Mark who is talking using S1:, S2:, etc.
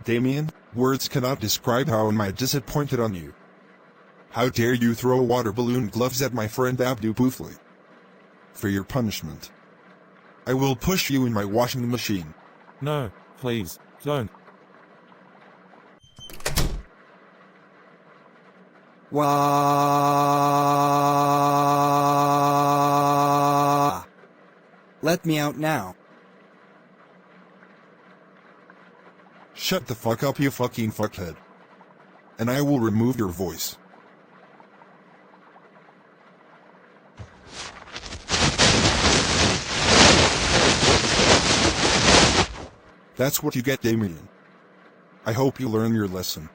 S1: Damien, words cannot describe how am I disappointed on you. How dare you throw water balloon gloves at my friend Abdu Poofly? For your punishment, I will push you in my washing machine.
S2: No, please, don't.
S3: Wah! Let me out now.
S1: Shut the fuck up, you fucking fuckhead. And I will remove your voice. That's what you get, Damien. I hope you learn your lesson.